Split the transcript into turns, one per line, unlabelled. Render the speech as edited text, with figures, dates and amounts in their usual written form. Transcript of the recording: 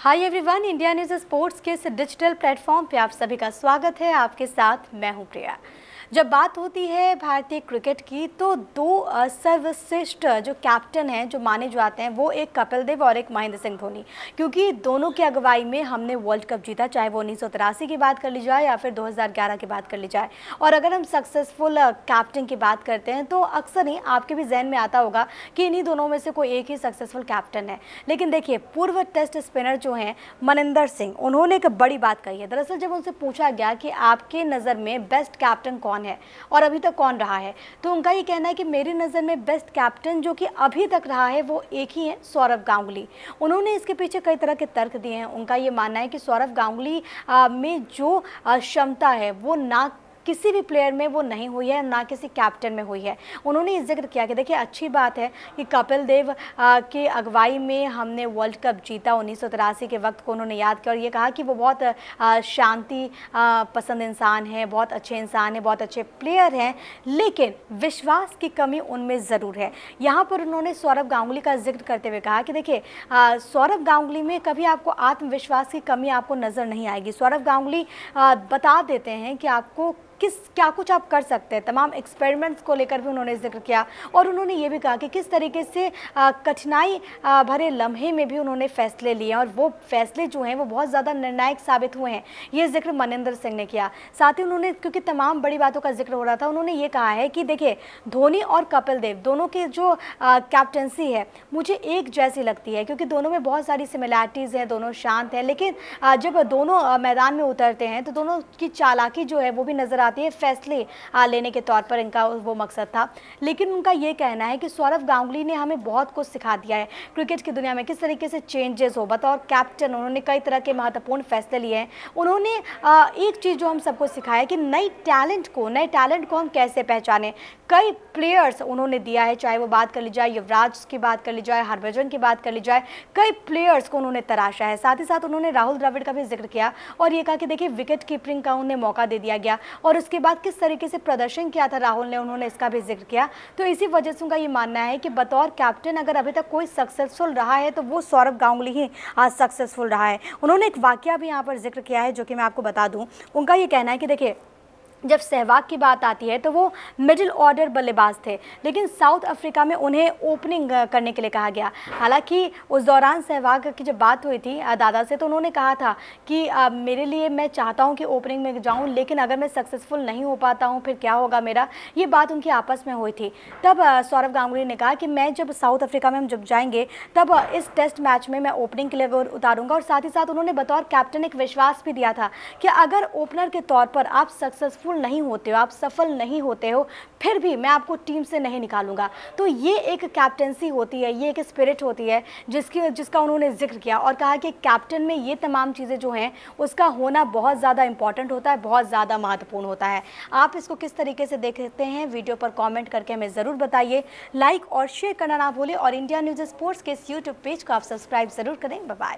Hi everyone, India news sports के इस digital platform पे आप सभी का स्वागत है। आपके साथ मैं हूं प्रिया। जब बात होती है भारतीय क्रिकेट की तो दो सर्वश्रेष्ठ जो कैप्टन हैं, जो माने जाते हैं, वो एक कपिल देव और एक महेंद्र सिंह धोनी, क्योंकि दोनों की अगुवाई में हमने वर्ल्ड कप जीता, चाहे वो 1983 की बात कर ली जाए या फिर 2011 की बात कर ली जाए। और अगर हम सक्सेसफुल कैप्टन की बात करते हैं तो अक्सर ही आपके भी जहन में आता होगा कि इन्हीं दोनों में से कोई एक ही सक्सेसफुल कैप्टन है। लेकिन देखिए, पूर्व टेस्ट स्पिनर जो हैं मनिंदर सिंह, उन्होंने एक बड़ी बात कही है। दरअसल जब उनसे पूछा गया कि आपके नज़र में बेस्ट कैप्टन कौन है और अभी तक कौन रहा है, तो उनका ये कहना है कि मेरी नज़र में बेस्ट कैप्टन जो कि अभी तक रहा है वो एक ही है, सौरव गांगुली। उन्होंने इसके पीछे कई तरह के तर्क दिए हैं। उनका ये मानना है कि सौरव गांगुली में जो क्षमता है वो ना किसी भी प्लेयर में वो नहीं हुई है, ना किसी कैप्टन में हुई है। उन्होंने ये जिक्र किया कि देखिए, अच्छी बात है कि कपिल देव की अगुवाई में हमने वर्ल्ड कप जीता 1983 के वक्त को उन्होंने याद किया और ये कहा कि वो बहुत शांति पसंद इंसान है, बहुत अच्छे इंसान हैं, बहुत अच्छे प्लेयर हैं, लेकिन विश्वास की कमी उनमें ज़रूर है। यहाँ पर उन्होंने सौरव गांगुली का जिक्र करते हुए कहा कि देखिए, सौरव गांगुली में कभी आपको आत्मविश्वास की कमी आपको नज़र नहीं आएगी। सौरव गांगुली बता देते हैं कि आपको क्या कुछ आप कर सकते हैं। तमाम एक्सपेरिमेंट्स को लेकर भी उन्होंने जिक्र किया और उन्होंने ये भी कहा कि किस तरीके से कठिनाई भरे लम्हे में भी उन्होंने फैसले लिए और वो फैसले जो हैं वो बहुत ज़्यादा निर्णायक साबित हुए हैं। ये जिक्र मनिंदर सिंह ने किया। साथ ही उन्होंने, क्योंकि तमाम बड़ी बातों का जिक्र हो रहा था, उन्होंने ये कहा है कि देखिए, धोनी और कपिल देव दोनों की जो कैप्टनसी है मुझे एक जैसी लगती है, क्योंकि दोनों में बहुत सारी सिमिलैरिटीज़ हैं, दोनों शांत हैं, लेकिन जब दोनों मैदान में उतरते हैं तो दोनों की चालाकी जो है वो भी नज़र आती है। फैसले लेने के तौर पर इनका वो मकसद था। लेकिन उनका ये कहना है कि सौरव गांगुली ने हमें बहुत कुछ सिखा दिया है क्रिकेट की दुनिया में, किस तरीके से चेंजेस हो। बतौर कैप्टन उन्होंने कई तरह के महत्वपूर्ण फैसले लिए हैं। उन्होंने एक चीज़ जो हम सबको सिखाया है कि नए टैलेंट को हम कैसे पहचानें। कई प्लेयर्स उन्होंने दिया है, चाहे वो बात कर ली जाए युवराज की बात कर ली जाए, हरभजन की बात कर ली जाए, कई प्लेयर्स को उन्होंने तराशा है। साथ ही साथ उन्होंने राहुल द्रविड़ का भी जिक्र किया और ये कहा कि देखिए, विकेट कीपिंग का उन्हें मौका दे दिया गया और उसके बाद किस तरीके से प्रदर्शन किया था राहुल ने, उन्होंने इसका भी जिक्र किया। तो इसी वजह से उनका ये मानना है कि बतौर कैप्टन अगर अभी तक कोई सक्सेसफुल रहा है तो वो सौरव गांगुली ही आज सक्सेसफुल रहा है। उन्होंने एक वाकया भी यहाँ पर जिक्र किया है जो कि मैं आपको बता दूँ। उनका ये कहना है कि देखिए, जब सहवाग की बात आती है तो वो मिडिल ऑर्डर बल्लेबाज थे, लेकिन साउथ अफ्रीका में उन्हें ओपनिंग करने के लिए कहा गया। हालांकि उस दौरान सहवाग की जब बात हुई थी दादा से, तो उन्होंने कहा था कि मेरे लिए, मैं चाहता हूं कि ओपनिंग में जाऊं, लेकिन अगर मैं सक्सेसफुल नहीं हो पाता हूं फिर क्या होगा मेरा। ये बात उनकी आपस में हुई थी। तब सौरव गांगुली ने कहा कि मैं जब साउथ अफ्रीका में हम जब जाएंगे तब इस टेस्ट मैच में मैं ओपनिंग के लिए उतारूँगा। और साथ ही साथ उन्होंने बतौर कैप्टन एक विश्वास भी दिया था कि अगर ओपनर के तौर पर आप सक्सेसफुल नहीं होते हो, आप सफल नहीं होते हो, फिर भी मैं आपको टीम से नहीं निकालूंगा। तो ये एक कैप्टनसी होती है, ये एक स्पिरिट होती है जिसका उन्होंने जिक्र किया और कहा कि कैप्टन में ये तमाम चीज़ें जो हैं उसका होना बहुत ज़्यादा इंपॉर्टेंट होता है, बहुत ज़्यादा महत्वपूर्ण होता है। आप इसको किस तरीके से देखते हैं, वीडियो पर कॉमेंट करके हमें ज़रूर बताइए। लाइक और शेयर करना ना भूलें और इंडिया न्यूज़ स्पोर्ट्स के इस यूट्यूब पेज को आप सब्सक्राइब ज़रूर करें। Bye bye.